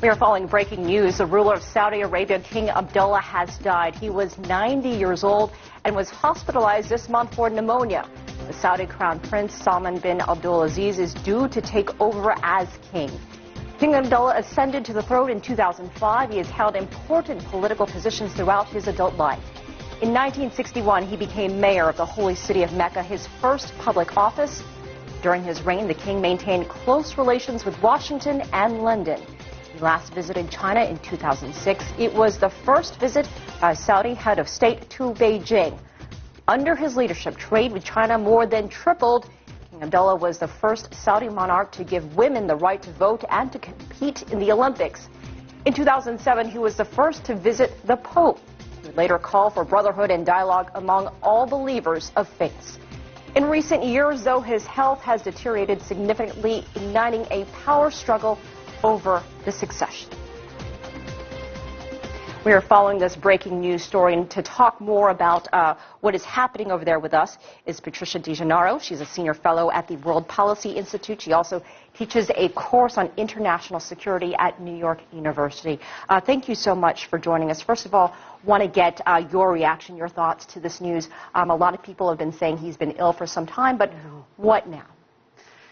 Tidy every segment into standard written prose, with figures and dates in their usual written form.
We are following breaking news. The ruler of Saudi Arabia, King Abdullah, has died. He was 90 years old and was hospitalized this month for pneumonia. The Saudi Crown Prince Salman bin Abdulaziz is due to take over as king. King Abdullah ascended to the throne in 2005. He has held important political positions throughout his adult life. In 1961, he became mayor of the holy city of Mecca, his first public office. During his reign, the king maintained close relations with Washington and London. He last visited China in 2006. It was the first visit by a Saudi head of state to Beijing. Under his leadership, trade with China more than tripled. King Abdullah was the first Saudi monarch to give women the right to vote and to compete in the Olympics. In 2007, he was the first to visit the Pope. He would later call for brotherhood and dialogue among all believers of faiths. In recent years, though, his health has deteriorated significantly, igniting a power struggle over the succession. We are following this breaking news story, and to talk more about what is happening over there with us is Patricia DeGennaro. She's a senior fellow at the World Policy Institute. She also teaches a course on international security at New York University. Thank you so much for joining us. First of all, want to get your reaction, your thoughts to this news. A lot of people have been saying he's been ill for some time, but what now?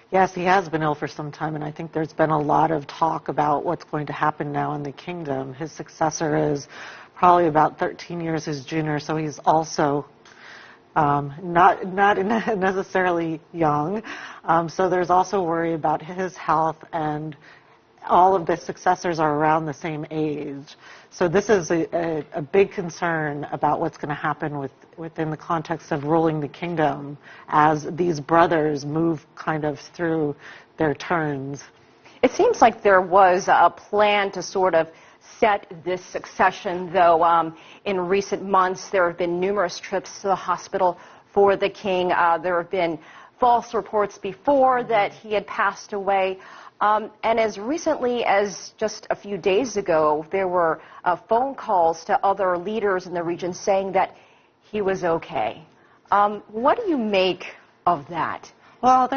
Yes, he has been ill for some time, and I think there's been a lot of talk about what's going to happen now in the kingdom. His successor is probably about 13 years his junior, so he's also not necessarily young. So there's also worry about his health, and all of the successors are around the same age. So this is a big concern about what's going to happen within the context of ruling the kingdom as these brothers move kind of through their turns. It seems like there was a plan to sort of set this succession, though. In recent months, there have been numerous trips to the hospital for the king. There have been false reports before that he had passed away. And as recently as just a few days ago, there were phone calls to other leaders in the region saying that he was okay. What do you make of that? Well,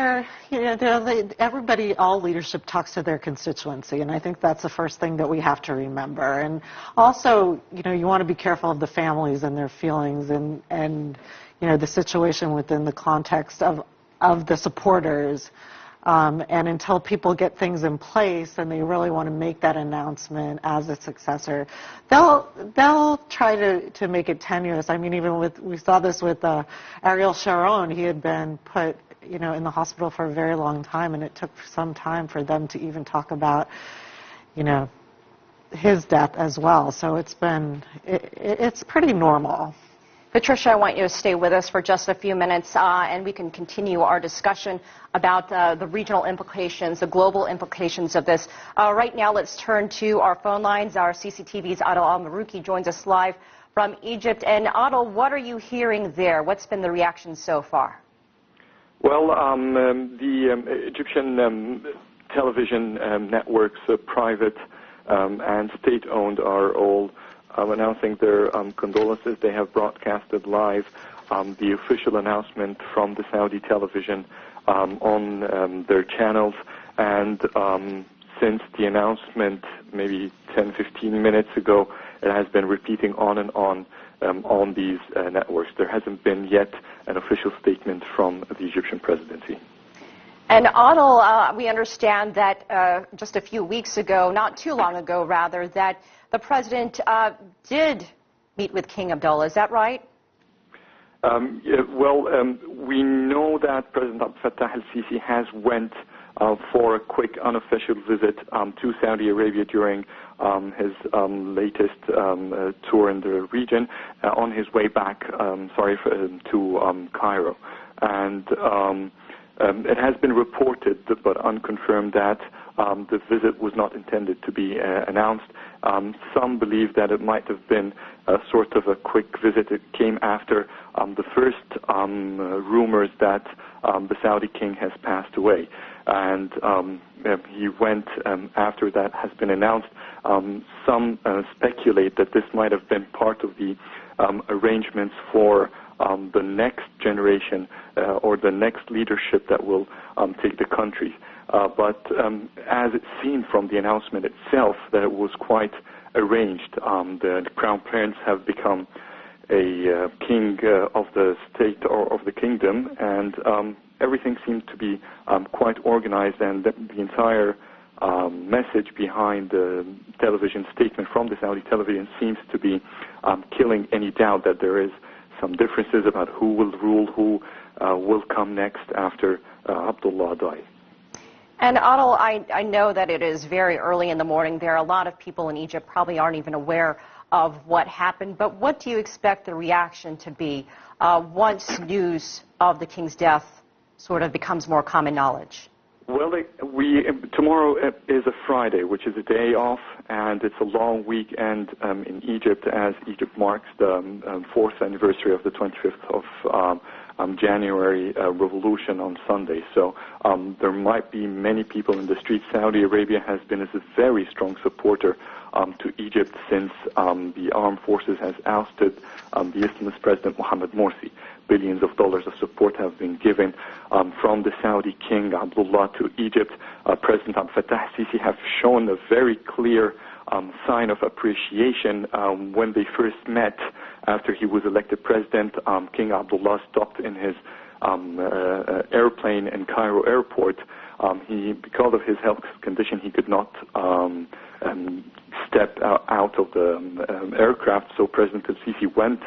everybody, all leadership talks to their constituency, and I think that's the first thing that we have to remember. And also, you want to be careful of the families and their feelings, and the situation within the context of the supporters. And until people get things in place and they really want to make that announcement as a successor, they'll try to make it tenuous. I mean, we saw this with Ariel Sharon. He had been put, in the hospital for a very long time, and it took some time for them to even talk about, his death as well. So it's pretty normal. Patricia, I want you to stay with us for just a few minutes, and we can continue our discussion about the regional implications, the global implications of this. Right now, let's turn to our phone lines. Our CCTV's Adel Al-Marouki joins us live from Egypt. And Adel, what are you hearing there? What's been the reaction so far? Well, the Egyptian television networks, private and state-owned, are all announcing their condolences. They have broadcasted live the official announcement from the Saudi television on their channels. And since the announcement, maybe 10-15 minutes ago, it has been repeating on and on these networks. There hasn't been yet an official statement from the Egyptian presidency. And Adel, we understand that just a few weeks ago, not too long ago rather, that the president did meet with King Abdullah. Is that right? We know that President Abdel Fattah al-Sisi has went for a quick unofficial visit to Saudi Arabia during his latest tour in the region on his way back to Cairo. And it has been reported, but unconfirmed, that the visit was not intended to be announced. Some believe that it might have been a sort of a quick visit. It came after the first rumors that the Saudi king has passed away. And he went after that has been announced. Some speculate that this might have been part of the arrangements for the next generation or the next leadership that will take the country. But as it seemed from the announcement itself that it was quite arranged, the Crown Prince have become a king of the state or of the kingdom, and everything seemed to be quite organized, and the entire message behind the television statement from the Saudi television seems to be killing any doubt that there is some differences about who will rule, who will come next after Abdullah died. And Adil, I know that it is very early in the morning. There are a lot of people in Egypt probably aren't even aware of what happened. But what do you expect the reaction to be once news of the king's death sort of becomes more common knowledge? Well, tomorrow is a Friday, which is a day off, and it's a long weekend in Egypt as Egypt marks the fourth anniversary of the 25th of January revolution on Sunday. So there might be many people in the streets. Saudi Arabia has been a very strong supporter to Egypt since the armed forces has ousted the Islamist President Mohammed Morsi. Billions of dollars of support have been given from the Saudi King Abdullah to Egypt. President Abdel Fattah al-Sisi have shown a very clear sign of appreciation when they first met after he was elected president. King Abdullah stopped in his airplane in Cairo airport. Because of his health condition, he could not step out of the aircraft, so President al-Sisi went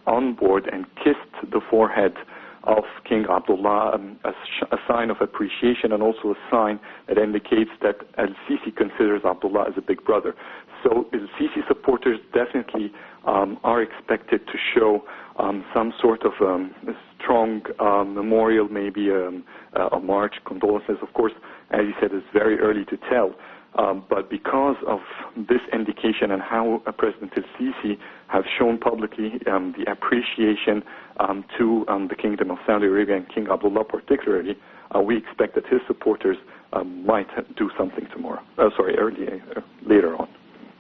on board and kissed the forehead of King Abdullah, a sign of appreciation and also a sign that indicates that al-Sisi considers Abdullah as a big brother. So al-Sisi supporters definitely are expected to show some sort of strong memorial, maybe a march, condolences. Of course, as you said, it's very early to tell. But because of this indication and how President al-Sisi have shown publicly the appreciation to the Kingdom of Saudi Arabia and King Abdullah particularly, we expect that his supporters might do something tomorrow. Later on.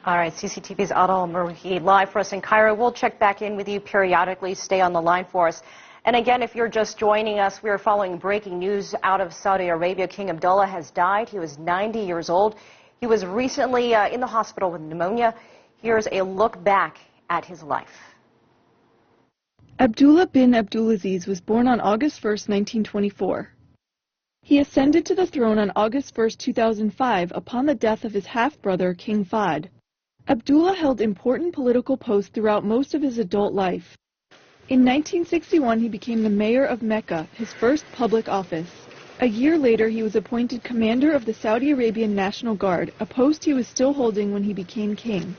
All right, CCTV's Adil Murhi live for us in Cairo. We'll check back in with you periodically. Stay on the line for us. And again, if you're just joining us, we are following breaking news out of Saudi Arabia. King Abdullah has died. He was 90 years old. He was recently in the hospital with pneumonia. Here's a look back at his life. Abdullah bin Abdulaziz was born on August 1, 1924. He ascended to the throne on August 1, 2005 upon the death of his half-brother, King Fahd. Abdullah held important political posts throughout most of his adult life. In 1961, he became the mayor of Mecca, his first public office. A year later, he was appointed commander of the Saudi Arabian National Guard, a post he was still holding when he became king.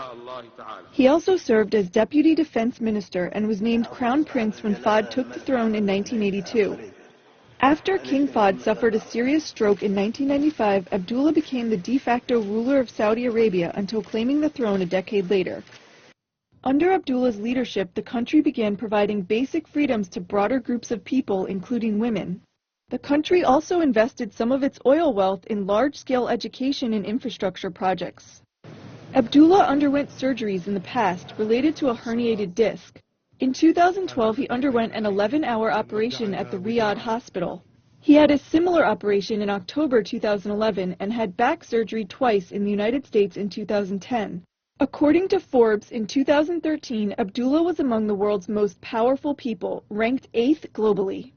He also served as deputy defense minister and was named crown prince when Fahd took the throne in 1982. After King Fahd suffered a serious stroke in 1995, Abdullah became the de facto ruler of Saudi Arabia until claiming the throne a decade later. Under Abdullah's leadership, the country began providing basic freedoms to broader groups of people, including women. The country also invested some of its oil wealth in large-scale education and infrastructure projects. Abdullah underwent surgeries in the past related to a herniated disc. In 2012, he underwent an 11-hour operation at the Riyadh hospital. He had a similar operation in October 2011 and had back surgery twice in the United States in 2010. According to Forbes, in 2013, Abdullah was among the world's most powerful people, ranked 8th globally.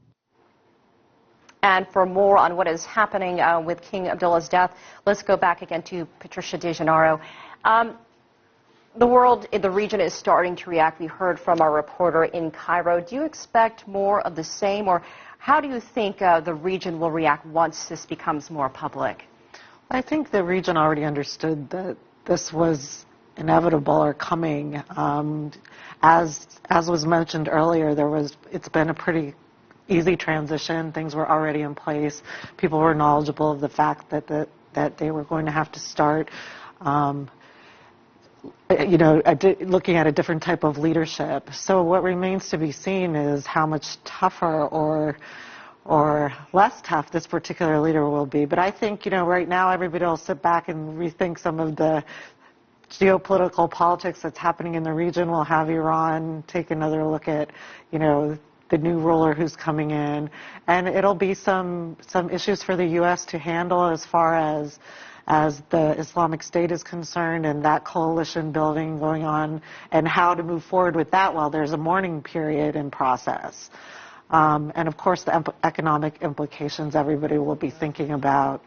And for more on what is happening with King Abdullah's death, let's go back again to Patricia De Gennaro. The world in the region is starting to react. We heard from our reporter in Cairo. Do you expect more of the same, or how do you think the region will react once this becomes more public? I think the region already understood that this was inevitable or coming. As was mentioned earlier, it's been a pretty easy transition. Things were already in place. People were knowledgeable of the fact that they were going to have to start looking at a different type of leadership. So what remains to be seen is how much tougher or less tough this particular leader will be. But I think, right now everybody will sit back and rethink some of the geopolitical politics that's happening in the region. We'll have Iran take another look at, the new ruler who's coming in, and it'll be some issues for the U.S. to handle as far as the Islamic State is concerned and that coalition building going on, and how to move forward with that while there's a mourning period in process. And of course the economic implications everybody will be thinking about.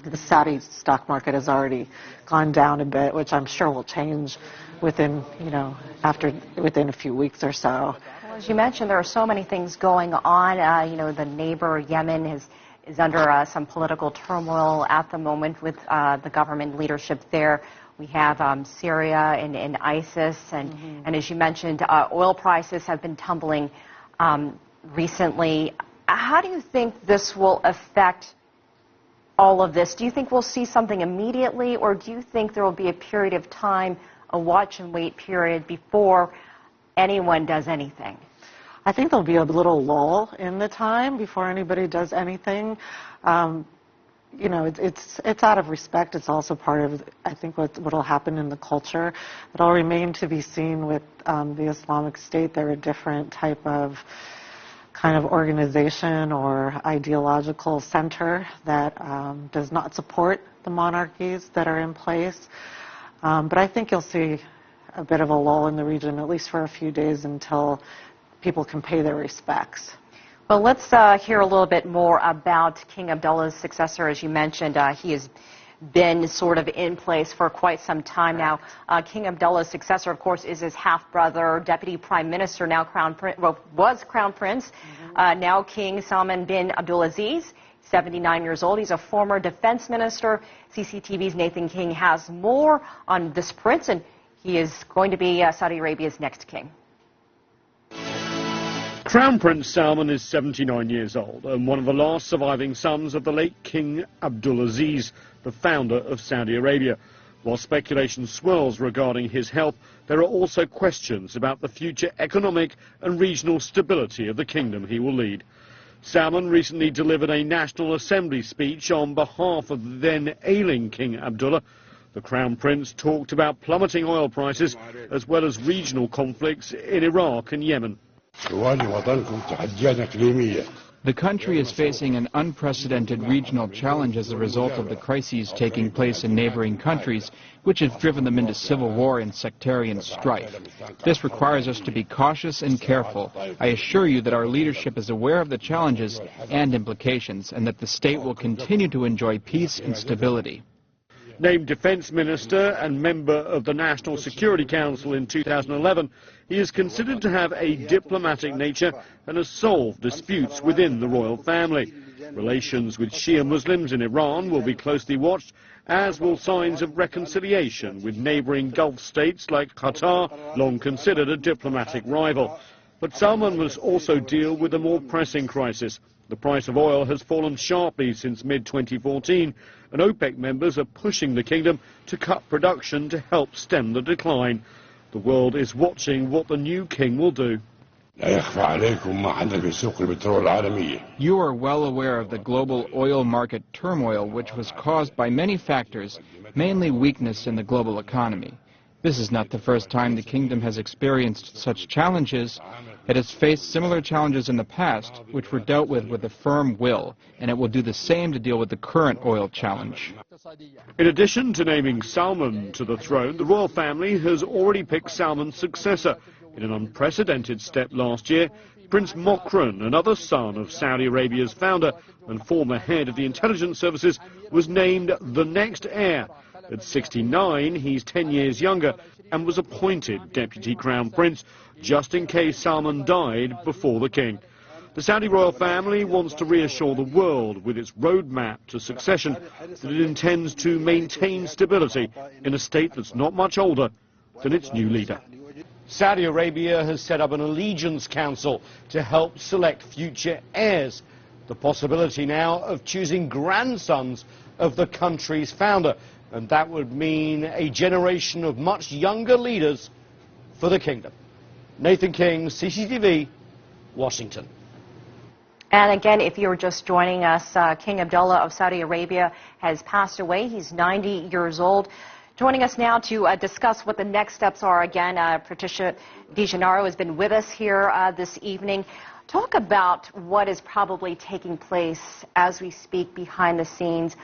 The Saudi stock market has already gone down a bit, which I'm sure will change within a few weeks or so. Well, as you mentioned, there are so many things going on. The neighbor Yemen is under some political turmoil at the moment with the government leadership there. We have Syria and ISIS, and as you mentioned, oil prices have been tumbling recently. How do you think this will affect all of this? Do you think we'll see something immediately, or do you think there will be a period of time, a watch and wait period, before anyone does anything? I think there'll be a little lull in the time before anybody does anything. It's out of respect. It's also part of, I think, what will happen in the culture. It'll remain to be seen with the Islamic State. They're a different type of kind of organization or ideological center that does not support the monarchies that are in place. But I think you'll see a bit of a lull in the region, at least for a few days, until people can pay their respects. Well, let's hear a little bit more about King Abdullah's successor. As you mentioned, he has been sort of in place for quite some time now. King Abdullah's successor, of course, is his half-brother, Deputy Prime Minister, now was Crown Prince, now King Salman bin Abdulaziz, 79 years old. He's a former defense minister. CCTV's Nathan King has more on this prince, and he is going to be Saudi Arabia's next king. Crown Prince Salman is 79 years old and one of the last surviving sons of the late King Abdulaziz, the founder of Saudi Arabia. While speculation swirls regarding his health, there are also questions about the future economic and regional stability of the kingdom he will lead. Salman recently delivered a National Assembly speech on behalf of the then ailing King Abdullah. The Crown Prince talked about plummeting oil prices as well as regional conflicts in Iraq and Yemen. The country is facing an unprecedented regional challenge as a result of the crises taking place in neighboring countries, which have driven them into civil war and sectarian strife. This requires us to be cautious and careful. I assure you that our leadership is aware of the challenges and implications, and that the state will continue to enjoy peace and stability. Named Defence Minister and member of the National Security Council in 2011, he is considered to have a diplomatic nature and has solved disputes within the royal family. Relations with Shia Muslims in Iran will be closely watched, as will signs of reconciliation with neighbouring Gulf states like Qatar, long considered a diplomatic rival. But Salman must also deal with a more pressing crisis. The price of oil has fallen sharply since mid-2014, and OPEC members are pushing the kingdom to cut production to help stem the decline. The world is watching what the new king will do. You are well aware of the global oil market turmoil, which was caused by many factors, mainly weakness in the global economy. This is not the first time the kingdom has experienced such challenges. It has faced similar challenges in the past, which were dealt with a firm will, and it will do the same to deal with the current oil challenge. In addition to naming Salman to the throne, the royal family has already picked Salman's successor. In an unprecedented step last year, Prince Mokrun, another son of Saudi Arabia's founder and former head of the intelligence services, was named the next heir. At 69, he's 10 years younger and was appointed Deputy Crown Prince, just in case Salman died before the king. The Saudi royal family wants to reassure the world with its roadmap to succession that it intends to maintain stability in a state that's not much older than its new leader. Saudi Arabia has set up an allegiance council to help select future heirs. The possibility now of choosing grandsons of the country's founder. And that would mean a generation of much younger leaders for the kingdom. Nathan King, CCTV, Washington. And again, if you're just joining us, King Abdullah of Saudi Arabia has passed away. He's 90 years old. Joining us now to discuss what the next steps are, again, Patricia DeGennaro has been with us here this evening. Talk about what is probably taking place as we speak behind the scenes.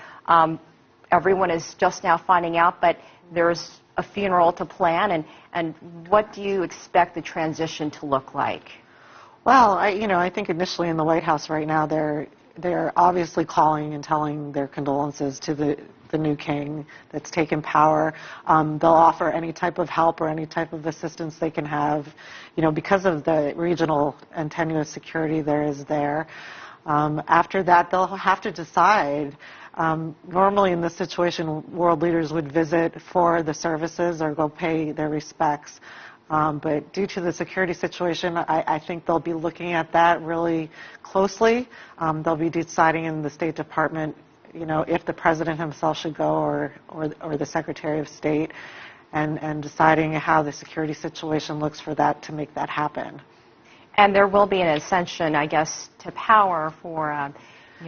Everyone is just now finding out, but there's a funeral to plan, and what do you expect the transition to look like? Well, I think initially in the White House right now, they're obviously calling and telling their condolences to the new king that's taken power. They'll offer any type of help or any type of assistance they can have, because of the regional and tenuous security there is there. After that, they'll have to decide. Normally in this situation, world leaders would visit for the services or go pay their respects. But due to the security situation, I think they'll be looking at that really closely. They'll be deciding in the State Department, if the president himself should go or the Secretary of State, and deciding how the security situation looks for that to make that happen. And there will be an ascension, I guess, to power for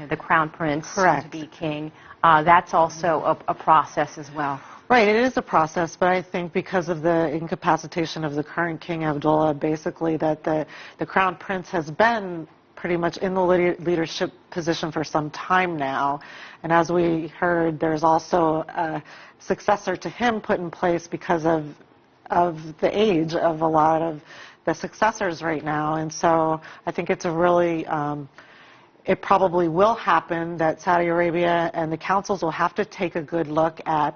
the Crown Prince to be king. That's also a process as well. Right, it is a process, but I think because of the incapacitation of the current King Abdullah, basically that the Crown Prince has been pretty much in the leadership position for some time now. And as we heard, there's also a successor to him put in place because of the age of a lot of the successors right now. And so I think it's a really, it probably will happen that Saudi Arabia and the councils will have to take a good look at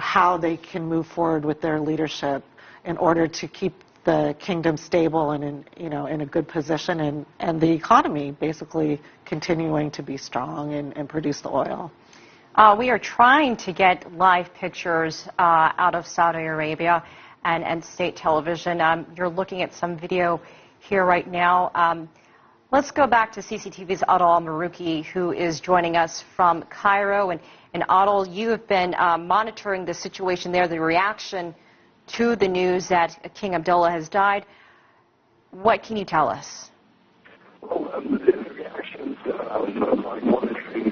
how they can move forward with their leadership in order to keep the kingdom stable and in a good position, and the economy basically continuing to be strong and produce the oil. We are trying to get live pictures out of Saudi Arabia and state television. You're looking at some video here right now. Let's go back to CCTV's Adel Al-Marouki, who is joining us from Cairo. And Adel, you have been monitoring the situation there, the reaction to the news that King Abdullah has died. What can you tell us? Well, the reactions, like monitoring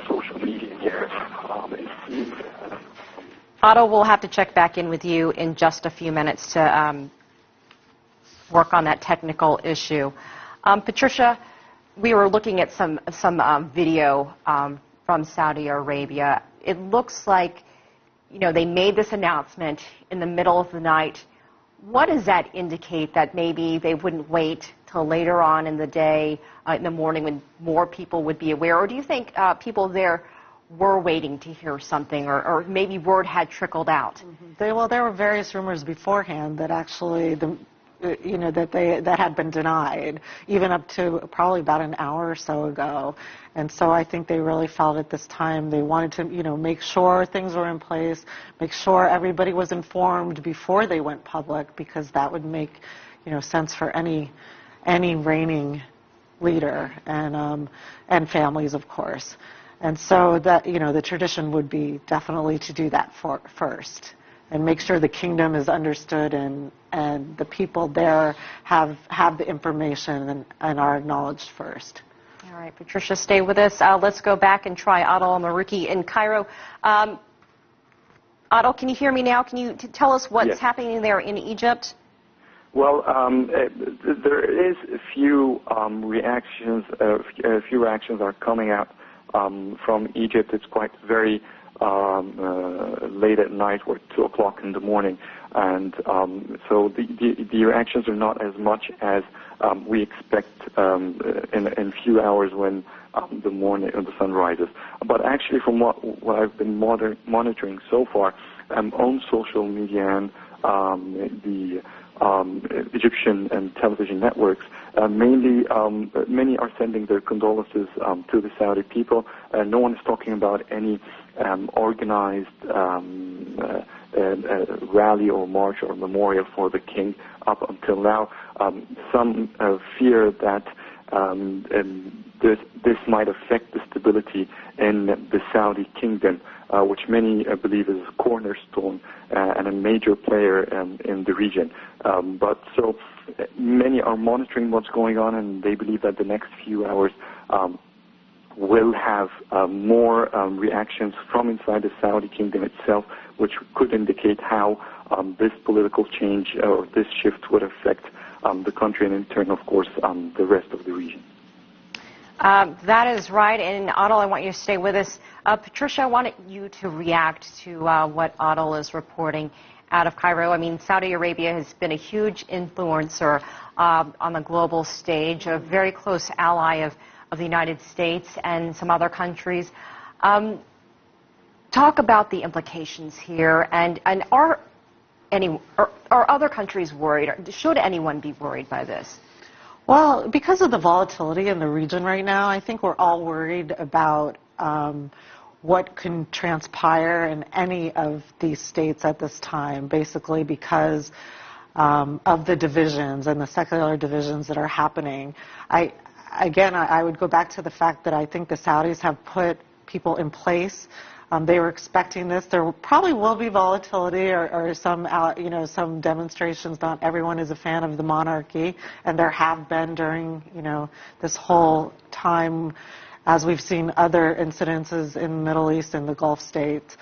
social media here, it seems Adel, we'll have to check back in with you in just a few minutes to work on that technical issue. Patricia, we were looking at some video from Saudi Arabia. It looks like, they made this announcement in the middle of the night. What does that indicate, that maybe they wouldn't wait till later on in the day, in the morning, when more people would be aware? Or do you think people there were waiting to hear something, or maybe word had trickled out? Well, there were various rumors beforehand that actually that had been denied, even up to probably about an hour or so ago. And so I think they really felt at this time they wanted to, make sure things were in place, make sure everybody was informed before they went public, because that would make, sense for any reigning leader and families, of course. And so that, the tradition would be definitely to do that first, and make sure the kingdom is understood and the people there have the information and are acknowledged first. All right, Patricia, stay with us. Let's go back and try Adel Al-Marouki in Cairo. Adel, can you hear me now? Can you tell us what's happening there in Egypt? Well, there is a few reactions. A few reactions are coming out from Egypt. It's quite very late at night, or 2 o'clock in the morning, and so the reactions are not as much as we expect in a few hours when the sun rises. But actually, from what I've been monitoring so far on social media and the Egyptian and television networks, mainly many are sending their condolences to the Saudi people. No one is talking about any organized rally or march or memorial for the king up until now. Some fear that this might affect the stability in the Saudi kingdom, which many believe is a cornerstone and a major player in the region. But so many are monitoring what's going on, and they believe that the next few hours will have more reactions from inside the Saudi kingdom itself, which could indicate how this political change or this shift would affect the country and in turn, of course, the rest of the region. That is right. And Adil, I want you to stay with us. Patricia, I wanted you to react to what Adil is reporting out of Cairo. I mean, Saudi Arabia has been a huge influencer on the global stage, a very close ally of the United States and some other countries. Talk about the implications here, and are other countries worried? Or should anyone be worried by this? Well, because of the volatility in the region right now, I think we're all worried about what can transpire in any of these states at this time, basically because of the divisions and the secular divisions that are happening. I would go back to the fact that I think the Saudis have put people in place. They were expecting this. There probably will be volatility or some demonstrations. Not everyone is a fan of the monarchy, and there have been during, this whole time, as we've seen other incidences in the Middle East and the Gulf states.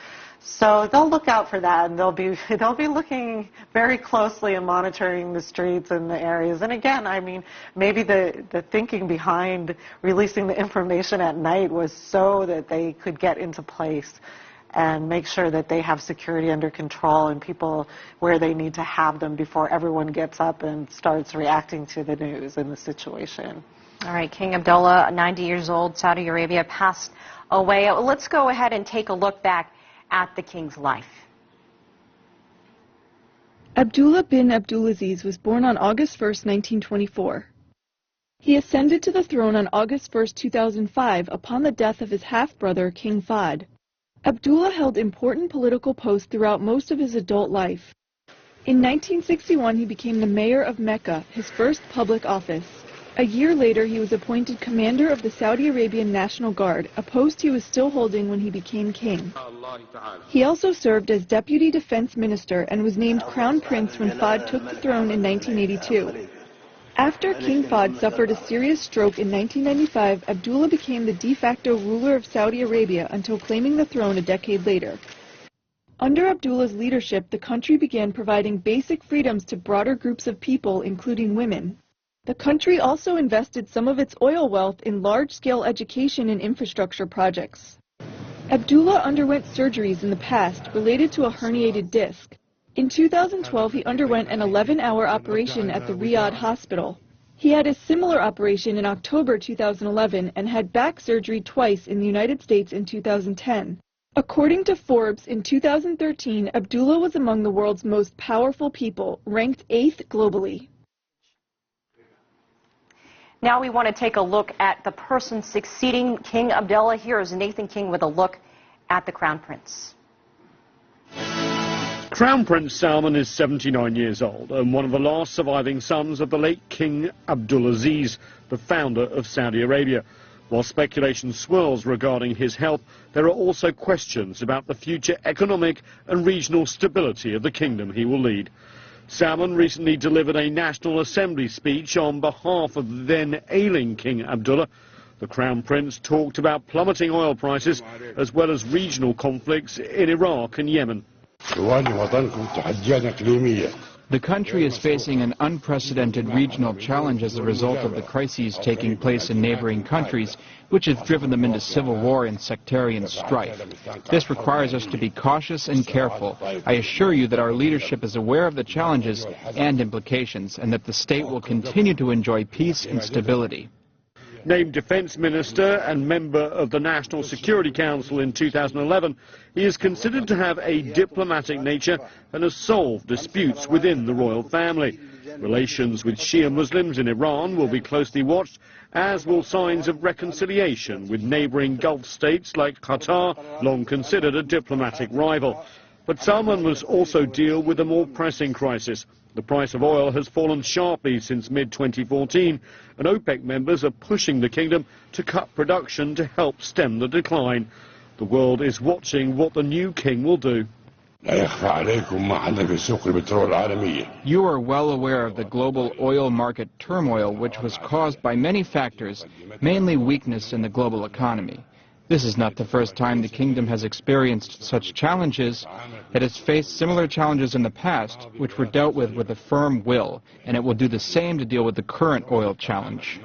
So they'll look out for that, and they'll be looking very closely and monitoring the streets and the areas. And again, I mean, maybe the thinking behind releasing the information at night was so that they could get into place and make sure that they have security under control and people where they need to have them before everyone gets up and starts reacting to the news and the situation. All right, King Abdullah, 90 years old, Saudi Arabia, passed away. Let's go ahead and take a look back at the king's life. Abdullah bin Abdulaziz was born on August 1, 1924. He ascended to the throne on August 1, 2005 upon the death of his half-brother, King Fahd. Abdullah held important political posts throughout most of his adult life. In 1961, he became the mayor of Mecca, his first public office. A year later, he was appointed commander of the Saudi Arabian National Guard, a post he was still holding when he became king. He also served as deputy defense minister and was named crown prince when Fahd took the throne in 1982. After King Fahd suffered a serious stroke in 1995, Abdullah became the de facto ruler of Saudi Arabia until claiming the throne a decade later. Under Abdullah's leadership, the country began providing basic freedoms to broader groups of people, including women. The country also invested some of its oil wealth in large-scale education and infrastructure projects. Abdullah underwent surgeries in the past related to a herniated disc. In 2012, he underwent an 11-hour operation at the Riyadh hospital. He had a similar operation in October 2011 and had back surgery twice in the United States in 2010. According to Forbes, in 2013, Abdullah was among the world's most powerful people, ranked 8th globally. Now we want to take a look at the person succeeding King Abdullah. Here is Nathan King with a look at the Crown Prince. Crown Prince Salman is 79 years old and one of the last surviving sons of the late King Abdulaziz, the founder of Saudi Arabia. While speculation swirls regarding his health, there are also questions about the future economic and regional stability of the kingdom he will lead. Salman recently delivered a National Assembly speech on behalf of the then ailing King Abdullah. The Crown Prince talked about plummeting oil prices as well as regional conflicts in Iraq and Yemen. The country is facing an unprecedented regional challenge as a result of the crises taking place in neighboring countries, which have driven them into civil war and sectarian strife. This requires us to be cautious and careful. I assure you that our leadership is aware of the challenges and implications, and that the state will continue to enjoy peace and stability. Named Defence Minister and member of the National Security Council in 2011, he is considered to have a diplomatic nature and has solved disputes within the royal family. Relations with Shia Muslims in Iran will be closely watched, as will signs of reconciliation with neighbouring Gulf states like Qatar, long considered a diplomatic rival. But Salman must also deal with a more pressing crisis. The price of oil has fallen sharply since mid-2014, and OPEC members are pushing the kingdom to cut production to help stem the decline. The world is watching what the new king will do. You are well aware of the global oil market turmoil, which was caused by many factors, mainly weakness in the global economy. This is not the first time the kingdom has experienced such challenges. It has faced similar challenges in the past, which were dealt with a firm will, and it will do the same to deal with the current oil challenge.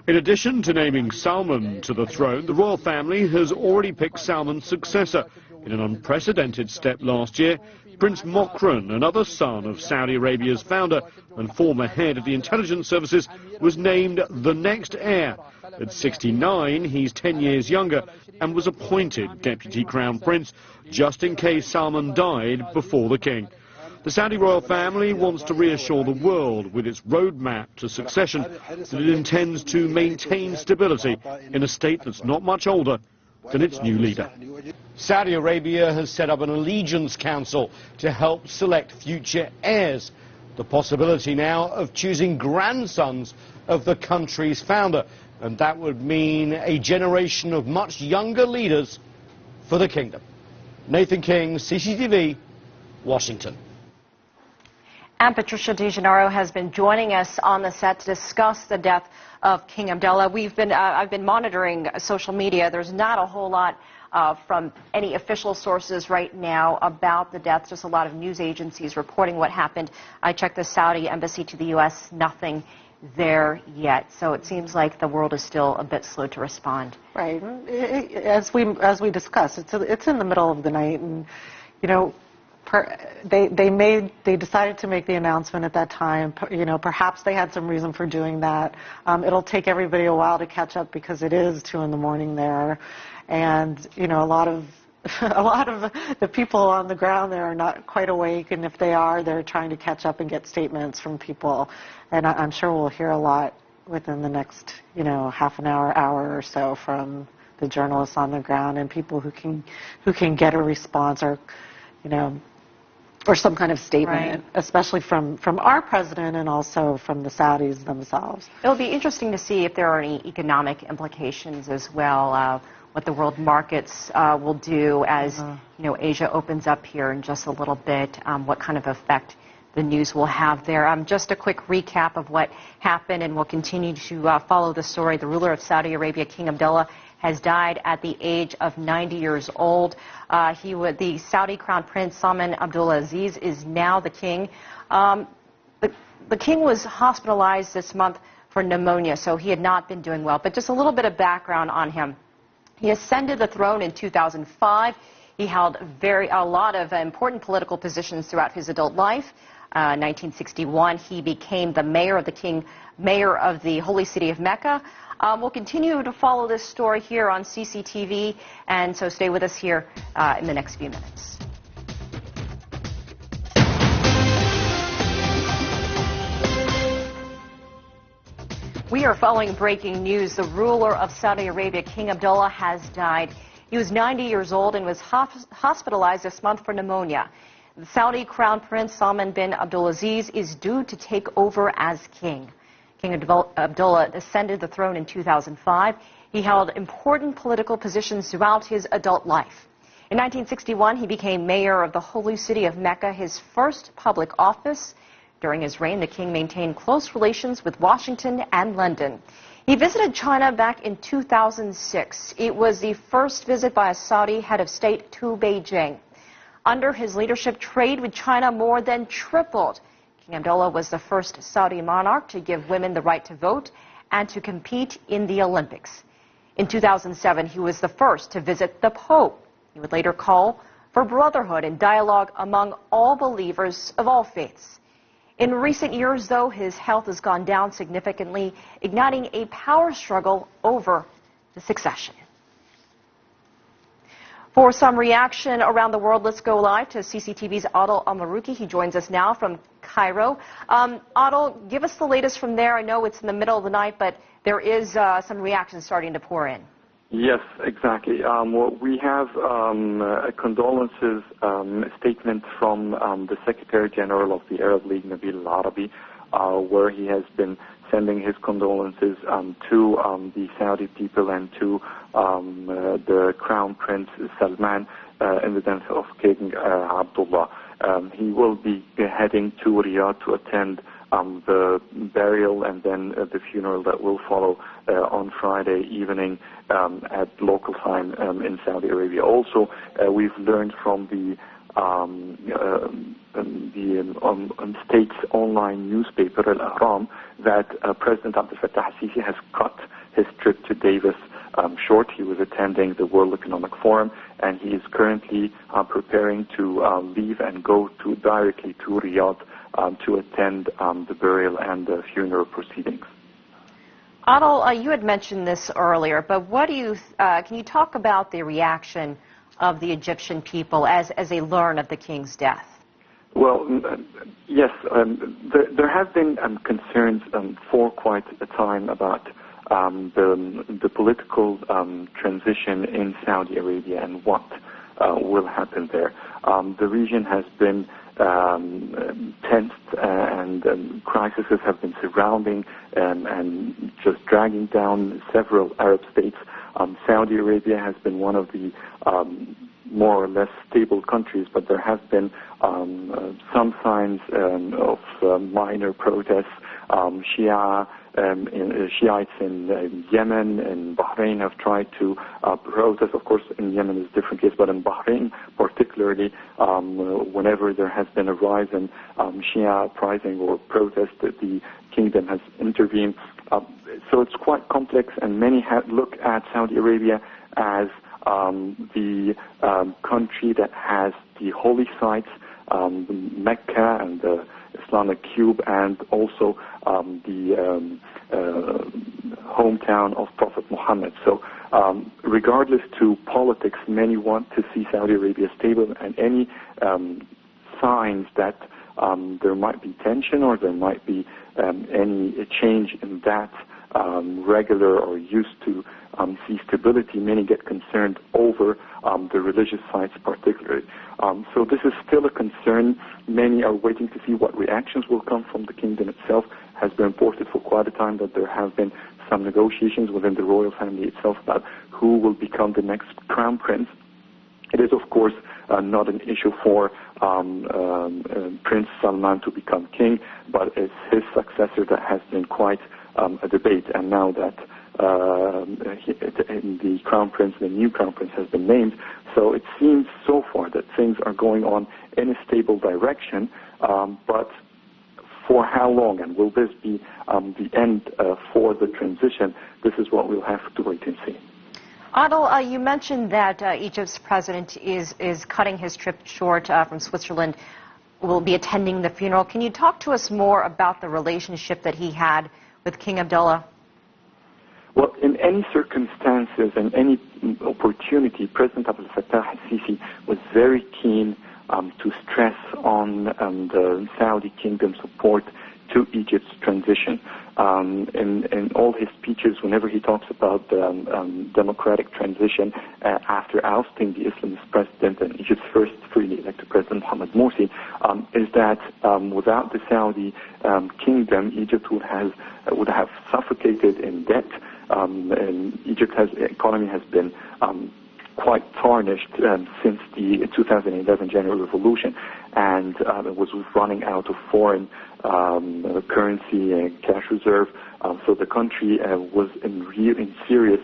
In addition to naming Salman to the throne, the royal family has already picked Salman's successor. In an unprecedented step last year, Prince Mokrun, another son of Saudi Arabia's founder and former head of the intelligence services, was named the next heir. At 69, he's 10 years younger and was appointed deputy crown prince just in case Salman died before the king. The Saudi royal family wants to reassure the world with its roadmap to succession that it intends to maintain stability in a state that's not much older than its new leader. Saudi Arabia has set up an allegiance council to help select future heirs. The possibility now of choosing grandsons of the country's founder, and that would mean a generation of much younger leaders for the kingdom. Nathan King, CCTV, Washington. And Patricia DeGennaro has been joining us on the set to discuss the death of King Abdullah. I've been monitoring social media. There's not a whole lot from any official sources right now about the death, just a lot of news agencies reporting what happened. I checked the Saudi embassy to the U.S., nothing there yet. So it seems like the world is still a bit slow to respond. Right. As we discussed, it's in the middle of the night, and you know, they decided to make the announcement at that time. You know, perhaps they had some reason for doing that. It'll take everybody a while to catch up because it is 2 in the morning there, and you know, a lot of the people on the ground there are not quite awake, and if they are, they're trying to catch up and get statements from people. And I'm sure we'll hear a lot within the next, you know, half an hour, hour or so from the journalists on the ground and people who can get a response or, you know, or some kind of statement, right, especially from our president and also from the Saudis themselves. It'll be interesting to see if there are any economic implications as well, what the world markets will do as, you know, Asia opens up here in just a little bit, what kind of effect the news will have there. Just a quick recap of what happened, and we'll continue to follow the story. The ruler of Saudi Arabia, King Abdullah, has died at the age of 90 years old. The Saudi Crown Prince Salman Abdullah Aziz is now the king. The king was hospitalized this month for pneumonia, so he had not been doing well. But just a little bit of background on him. He ascended the throne in 2005. He held a lot of important political positions throughout his adult life. 1961, he became the mayor of the holy city of Mecca. We'll continue to follow this story here on CCTV, and so stay with us here in the next few minutes. We are following breaking news. The ruler of Saudi Arabia, King Abdullah, has died. He was 90 years old and was hospitalized this month for pneumonia. The Saudi Crown Prince Salman bin Abdulaziz is due to take over as king. King Abdullah ascended the throne in 2005. He held important political positions throughout his adult life. In 1961, he became mayor of the holy city of Mecca, his first public office. During his reign, the king maintained close relations with Washington and London. He visited China back in 2006. It was the first visit by a Saudi head of state to Beijing. Under his leadership, trade with China more than tripled. King Abdullah was the first Saudi monarch to give women the right to vote and to compete in the Olympics. In 2007, he was the first to visit the Pope. He would later call for brotherhood and dialogue among all believers of all faiths. In recent years, though, his health has gone down significantly, igniting a power struggle over the succession. For some reaction around the world, let's go live to CCTV's Adil Al-Maruki. He joins us now from Cairo. Adil, give us the latest from there. I know it's in the middle of the night, but there is some reaction starting to pour in. Yes, exactly. We have a condolences statement from the Secretary General of the Arab League, Nabil Al-Arabi, where he has been sending his condolences to the Saudi people and to the Crown Prince Salman in the death of King Abdullah. He will be heading to Riyadh to attend the burial and then the funeral that will follow on Friday evening at local time in Saudi Arabia. Also, we've learned from the state's online newspaper, Al-Ahram, that President Abdel Fattah al-Sisi has cut his trip to Davis short. He was attending the World Economic Forum, and he is currently preparing to leave and go directly to Riyadh to attend the burial and the funeral proceedings. Adil, you had mentioned this earlier, but what do you can you talk about the reaction of the Egyptian people as they learn of the king's death? Well, yes, there have been concerns for quite a time about the political transition in Saudi Arabia and what will happen there. The region has been tensed and crises have been surrounding and just dragging down several Arab states. Saudi Arabia has been one of the more or less stable countries, but there have been some signs of minor protests. Shiites in Yemen and Bahrain have tried to protest. Of course, in Yemen is a different case, but in Bahrain particularly, whenever there has been a rise in Shia uprising or protest, the kingdom has intervened. So it's quite complex, and many look at Saudi Arabia as the country that has the holy sites, Mecca and the Islamic Cube, and also the hometown of Prophet Muhammad. So regardless to politics, many want to see Saudi Arabia stable, and any signs that there might be tension or there might be any change in that regular or used to see stability, many get concerned over the religious sites particularly. So this is still a concern. Many are waiting to see what reactions will come from the kingdom itself. Has been reported for quite a time that there have been some negotiations within the royal family itself about who will become the next crown prince. It is, of course, not an issue for Prince Salman to become king, but it's his successor that has been quite a debate. And now that the crown prince, the new crown prince, has been named, so it seems so far that things are going on in a stable direction, but for how long, and will this be the end for the transition? This is what we'll have to wait and see. Adil, you mentioned that Egypt's president is cutting his trip short from Switzerland, will be attending the funeral. Can you talk to us more about the relationship that he had with King Abdullah? Well, in any circumstances and any opportunity, President Abdel Fattah al-Sisi was very keen to stress on the Saudi kingdom's support to Egypt's transition. In all his speeches, whenever he talks about the democratic transition after ousting the Islamist president and Egypt's first freely elected president, Mohamed Morsi, is that without the Saudi kingdom, Egypt would have suffocated in debt. And Egypt's economy has been quite tarnished since the 2011 General Revolution, and it was running out of foreign currency and cash reserve. So the country was in serious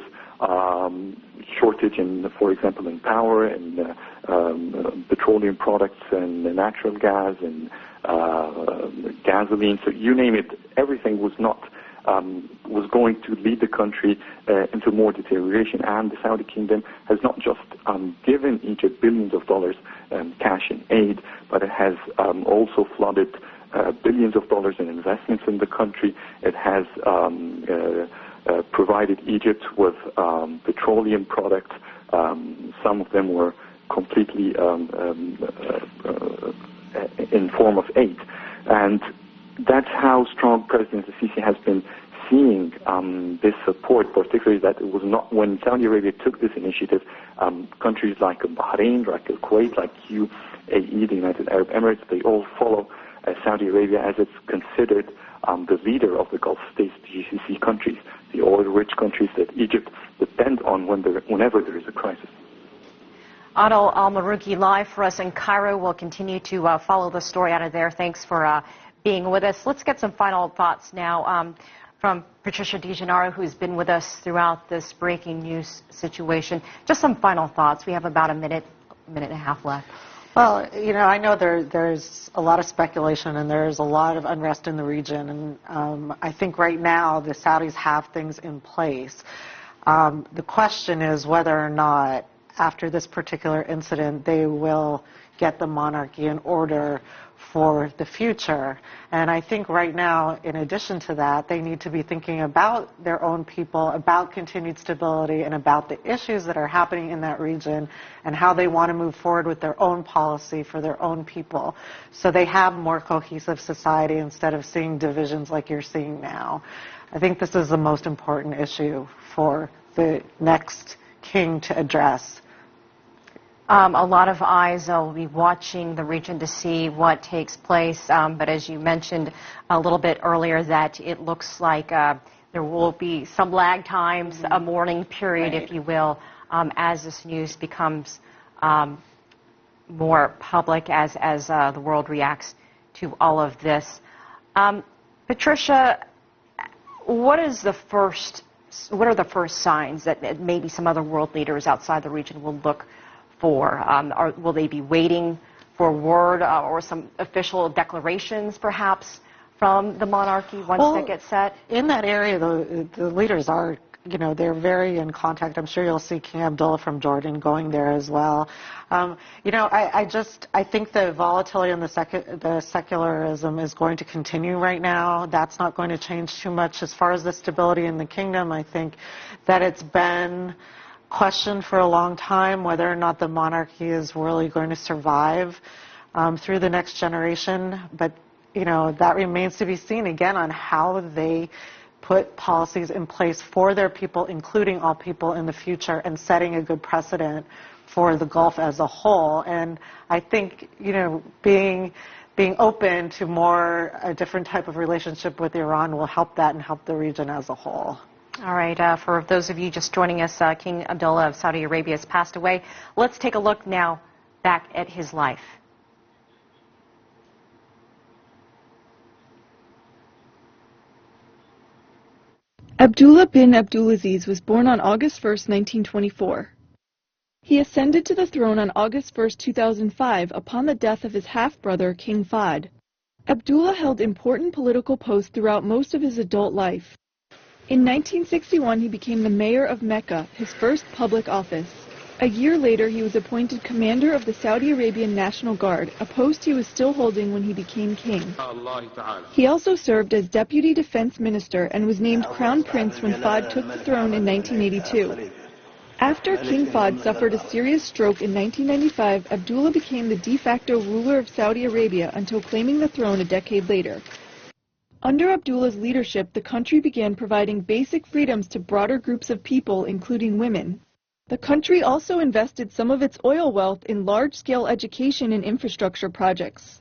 shortage in, for example, in power and petroleum products and natural gas and gasoline. So you name it, everything was going to lead the country into more deterioration. And the Saudi kingdom has not just given Egypt billions of dollars cash in aid, but it has also flooded billions of dollars in investments in the country. It has provided Egypt with petroleum products. Some of them were completely in form of aid. And that's how strong President Sisi has been seeing this support, particularly that it was not when Saudi Arabia took this initiative, countries like Bahrain, like Kuwait, like UAE, the United Arab Emirates, they all follow Saudi Arabia as it's considered the leader of the Gulf states, the GCC countries, the oil-rich countries that Egypt depends on whenever there is a crisis. Adil Al-Marouki live for us in Cairo. We'll continue to follow the story out of there. Thanks for being with us. Let's get some final thoughts now from Patricia DeGennaro, who's been with us throughout this breaking news situation. Just some final thoughts. We have about a minute and a half left. Well, I know there's a lot of speculation and there's a lot of unrest in the region, and I think right now the Saudis have things in place. The question is whether or not, after this particular incident, they will get the monarchy in order for the future. And I think right now, in addition to that, they need to be thinking about their own people, about continued stability, and about the issues that are happening in that region and how they want to move forward with their own policy for their own people, so they have more cohesive society instead of seeing divisions like you're seeing now. I think this is the most important issue for the next king to address. A lot of eyes will be watching the region to see what takes place, but as you mentioned a little bit earlier, that it looks like there will be some lag times, a mourning period, if you will, as this news becomes more public, as the world reacts to all of this. Patricia, what are the first signs that maybe some other world leaders outside the region will look for? Will they be waiting for word or some official declarations, perhaps, from the monarchy once that gets set? In that area, the leaders are, they're very in contact. I'm sure you'll see King Abdullah from Jordan going there as well. I think the volatility and the secularism is going to continue right now. That's not going to change too much. As far as the stability in the kingdom, I think that it's been questioned for a long time whether or not the monarchy is really going to survive through the next generation. But, that remains to be seen again on how they put policies in place for their people, including all people in the future, and setting a good precedent for the Gulf as a whole. And I think, being open to a different type of relationship with Iran will help that and help the region as a whole. All right, for those of you just joining us, King Abdullah of Saudi Arabia has passed away. Let's take a look now back at his life. Abdullah bin Abdulaziz was born on August 1, 1924. He ascended to the throne on August 1, 2005 upon the death of his half-brother, King Fahd. Abdullah held important political posts throughout most of his adult life. In 1961, he became the mayor of Mecca, his first public office. A year later, he was appointed commander of the Saudi Arabian National Guard, a post he was still holding when he became king. He also served as deputy defense minister and was named crown prince when Fahd took the throne in 1982. After King Fahd suffered a serious stroke in 1995, Abdullah became the de facto ruler of Saudi Arabia until claiming the throne a decade later. Under Abdullah's leadership, the country began providing basic freedoms to broader groups of people, including women. The country also invested some of its oil wealth in large-scale education and infrastructure projects.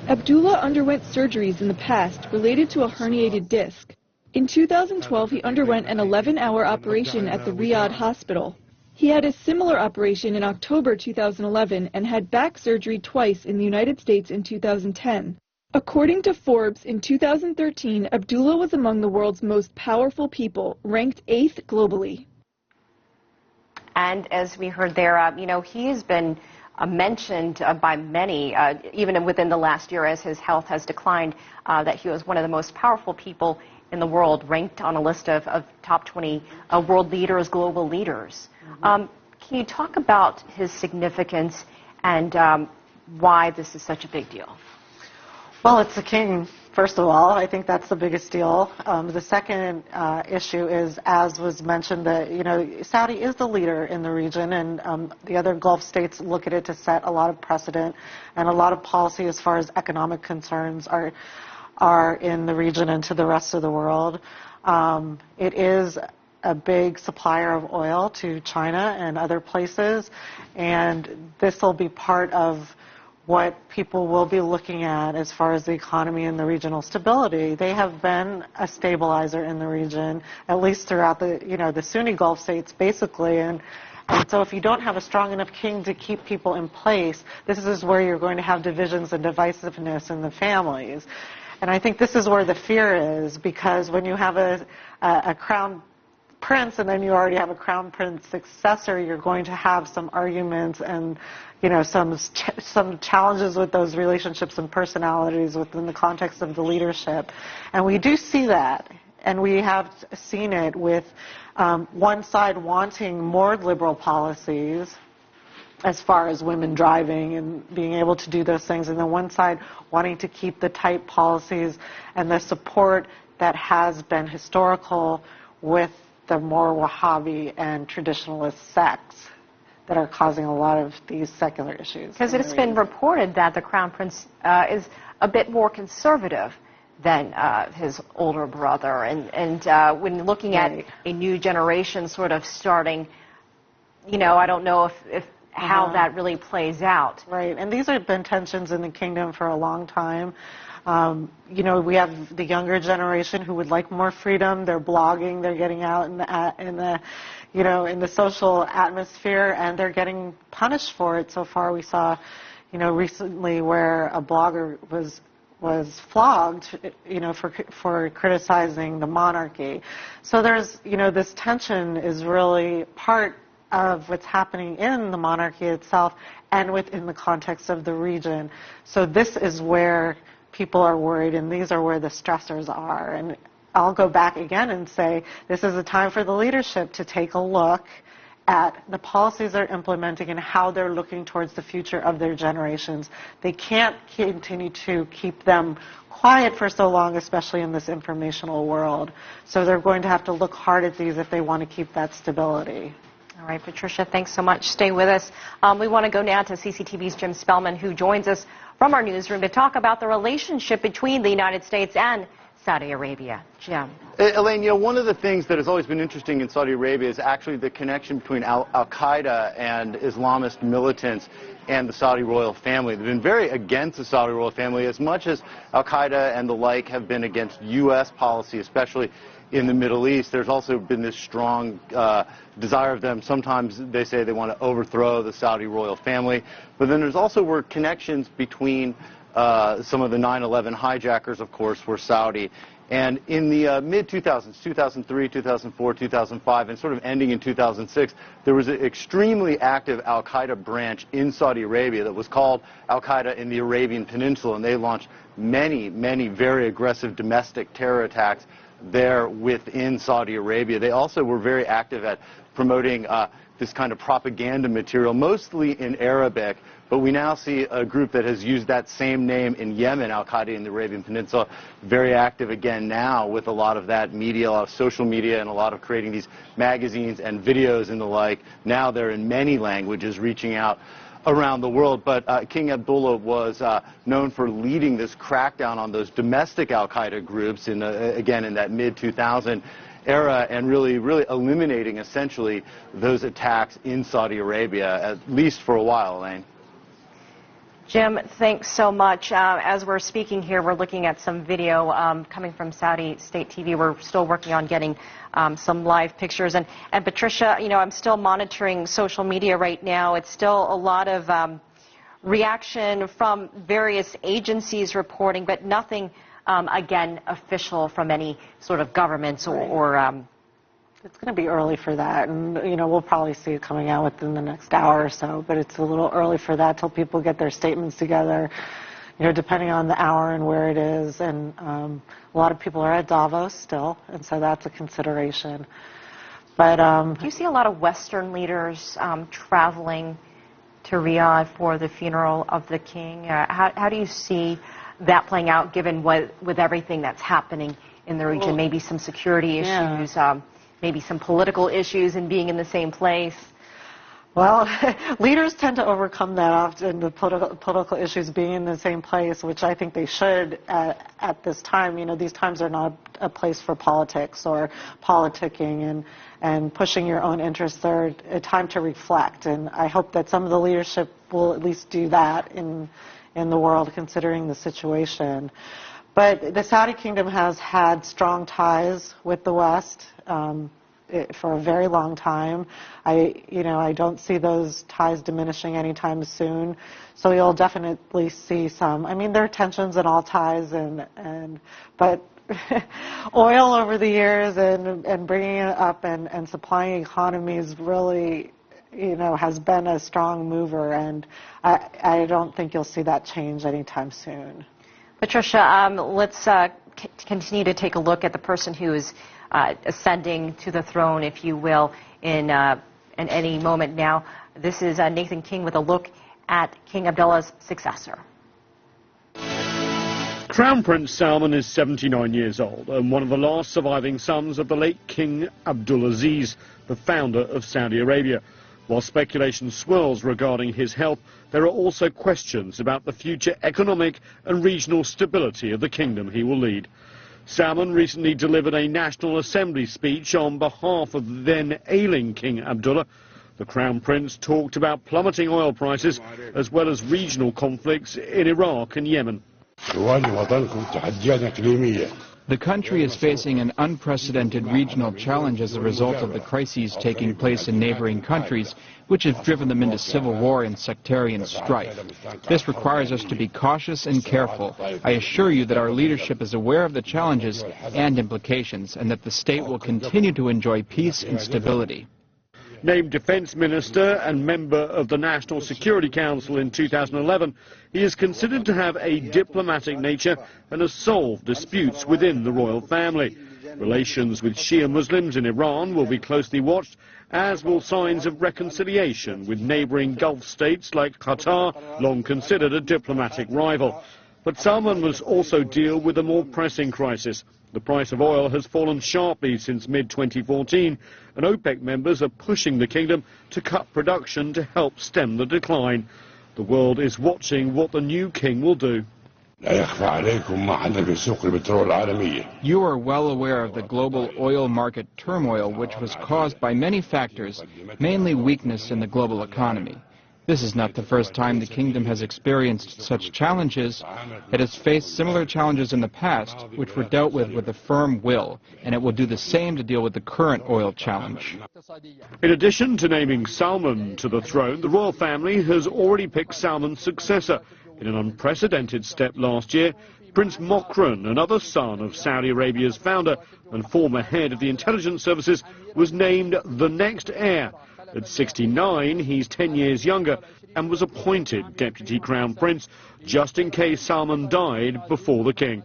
Abdullah underwent surgeries in the past related to a herniated disc. In 2012, he underwent an 11-hour operation at the Riyadh hospital. He had a similar operation in October 2011 and had back surgery twice in the United States in 2010. According to Forbes, in 2013, Abdullah was among the world's most powerful people, ranked 8th globally. And as we heard there, he has been mentioned by many, even within the last year as his health has declined, that he was one of the most powerful people in the world, ranked on a list of top 20 world leaders, global leaders. Can you talk about his significance and why this is such a big deal? Well, it's the king, first of all. I think that's the biggest deal. The second issue is, as was mentioned, that Saudi is the leader in the region, and the other Gulf states look at it to set a lot of precedent and a lot of policy as far as economic concerns are in the region and to the rest of the world. It is a big supplier of oil to China and other places, and this will be part of what people will be looking at as far as the economy and the regional stability. They have been a stabilizer in the region, at least throughout the Sunni Gulf states, basically. And so if you don't have a strong enough king to keep people in place, this is where you're going to have divisions and divisiveness in the families. And I think this is where the fear is, because when you have a crown prince and then you already have a crown prince successor, you're going to have some arguments and, you know, some challenges with those relationships and personalities within the context of the leadership. And we do see that, and we have seen it with one side wanting more liberal policies as far as women driving and being able to do those things, and then one side wanting to keep the tight policies and the support that has been historical with the more Wahhabi and traditionalist sects that are causing a lot of these secular issues. Because it's been reported that the Crown Prince is a bit more conservative than his older brother. And when looking at a new generation sort of starting, you know, I don't know if how that really plays out. Right, and these have been tensions in the kingdom for a long time. You know, we have the younger generation who would like more freedom. They're blogging, they're getting out in the you know, in the social atmosphere, and they're getting punished for it. So far, we saw, you know, recently where a blogger was flogged, you know, for criticizing the monarchy. So there's, you know, this tension is really part of what's happening in the monarchy itself and within the context of the region. So this is where people are worried, and these are where the stressors are. And I'll go back again and say this is a time for the leadership to take a look at the policies they're implementing and how they're looking towards the future of their generations. They can't continue to keep them quiet for so long, especially in this informational world. So they're going to have to look hard at these if they want to keep that stability. All right, Patricia, thanks so much. Stay with us. We want to go now to CCTV's Jim Spellman, who joins us from our newsroom to talk about the relationship between the United States and Saudi Arabia. Jim. Elaine, you know, one of the things that has always been interesting in Saudi Arabia is actually the connection between Al-Qaeda and Islamist militants and the Saudi royal family. They've been very against the Saudi royal family, as much as Al-Qaeda and the like have been against U.S. policy, especially in the Middle East. There's also been this strong desire of them. Sometimes they say they want to overthrow the Saudi royal family. But then there's also were connections between some of the 9/11 hijackers, of course, were Saudi. And in the mid-2000s, 2003, 2004, 2005, and sort of ending in 2006, there was an extremely active Al-Qaeda branch in Saudi Arabia that was called Al-Qaeda in the Arabian Peninsula, and they launched many, many very aggressive domestic terror attacks there within Saudi Arabia. They also were very active at promoting this kind of propaganda material, mostly in Arabic, but we now see a group that has used that same name in Yemen, Al-Qaeda in the Arabian Peninsula, very active again now with a lot of that media, a lot of social media, and a lot of creating these magazines and videos and the like. Now they're in many languages, reaching out around the world. But King Abdullah was known for leading this crackdown on those domestic Al-Qaeda groups, again in that mid-2000 era, and really eliminating essentially those attacks in Saudi Arabia, at least for a while, Elaine. Jim, thanks so much. As we're speaking here, we're looking at some video coming from Saudi State TV. We're still working on getting some live pictures. And Patricia, you know, I'm still monitoring social media right now. It's still a lot of reaction from various agencies reporting, but nothing, again, official from any sort of governments or it's going to be early for that, and you know, we'll probably see it coming out within the next hour or so, but it's a little early for that till people get their statements together, you know, depending on the hour and where it is. And a lot of people are at Davos still, and so that's a consideration. But do you see a lot of Western leaders traveling to Riyadh for the funeral of the king? How do you see that playing out, given with everything that's happening in the region? Well, maybe some security issues, yeah. Maybe some political issues in being in the same place. Well, leaders tend to overcome that often, the political issues being in the same place, which I think they should at this time. You know, these times are not a place for politics or politicking and pushing your own interests. They're a time to reflect, and I hope that some of the leadership will at least do that in the world, considering the situation. But the Saudi kingdom has had strong ties with the West. for a very long time. I don't see those ties diminishing anytime soon. So you'll definitely see some. I mean, there are tensions in all ties, but oil over the years and bringing it up and supplying economies really, has been a strong mover, and I don't think you'll see that change anytime soon. Patricia, let's continue to take a look at the person who is ascending to the throne, if you will, in any moment now. This is Nathan King with a look at King Abdullah's successor. Crown Prince Salman is 79 years old and one of the last surviving sons of the late King Abdulaziz, the founder of Saudi Arabia. While speculation swirls regarding his health, there are also questions about the future economic and regional stability of the kingdom he will lead. Salman recently delivered a National Assembly speech on behalf of the then ailing King Abdullah. The Crown Prince talked about plummeting oil prices as well as regional conflicts in Iraq and Yemen. The country is facing an unprecedented regional challenge as a result of the crises taking place in neighboring countries, which have driven them into civil war and sectarian strife. This requires us to be cautious and careful. I assure you that our leadership is aware of the challenges and implications, and that the state will continue to enjoy peace and stability. Named Defence Minister and member of the National Security Council in 2011, he is considered to have a diplomatic nature and has solved disputes within the royal family. Relations with Shia Muslims in Iran will be closely watched, as will signs of reconciliation with neighbouring Gulf states like Qatar, long considered a diplomatic rival. But Salman must also deal with a more pressing crisis. The price of oil has fallen sharply since mid-2014, and OPEC members are pushing the kingdom to cut production to help stem the decline. The world is watching what the new king will do. You are well aware of the global oil market turmoil, which was caused by many factors, mainly weakness in the global economy. This is not the first time the kingdom has experienced such challenges. It has faced similar challenges in the past, which were dealt with a firm will, and it will do the same to deal with the current oil challenge. In addition to naming Salman to the throne, the royal family has already picked Salman's successor. In an unprecedented step last year, Prince Mokrun, another son of Saudi Arabia's founder and former head of the intelligence services, was named the next heir. At 69, he's 10 years younger and was appointed Deputy Crown Prince just in case Salman died before the king.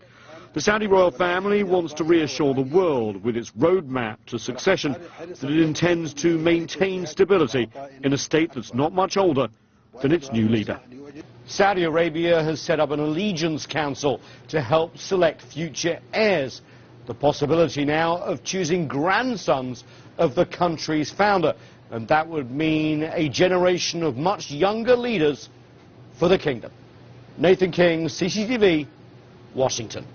The Saudi royal family wants to reassure the world with its roadmap to succession that it intends to maintain stability in a state that's not much older than its new leader. Saudi Arabia has set up an allegiance council to help select future heirs. The possibility now of choosing grandsons of the country's founder. And that would mean a generation of much younger leaders for the kingdom. Nathan King, CCTV, Washington.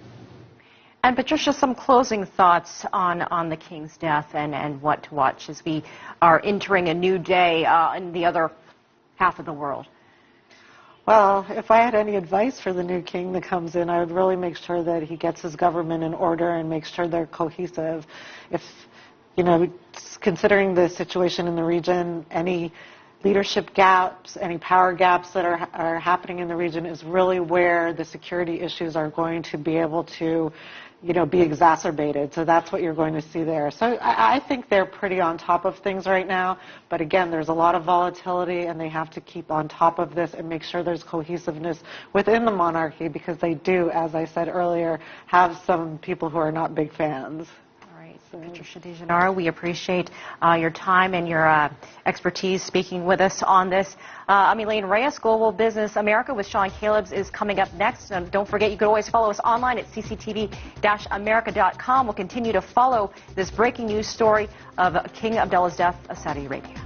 And Patricia, some closing thoughts on the king's death and what to watch as we are entering a new day in the other half of the world. Well, if I had any advice for the new king that comes in, I would really make sure that he gets his government in order and make sure they're cohesive. Considering the situation in the region, any leadership gaps, any power gaps that are happening in the region is really where the security issues are going to be able to, be exacerbated. So that's what you're going to see there. So I think they're pretty on top of things right now. But again, there's a lot of volatility, and they have to keep on top of this and make sure there's cohesiveness within the monarchy, because they do, as I said earlier, have some people who are not big fans. Patricia DeGennaro, we appreciate your time and your expertise speaking with us on this. I'm Elaine Reyes. Global Business America with Sean Calebs is coming up next. And don't forget, you can always follow us online at cctv-america.com. We'll continue to follow this breaking news story of King Abdullah's death of Saudi Arabia.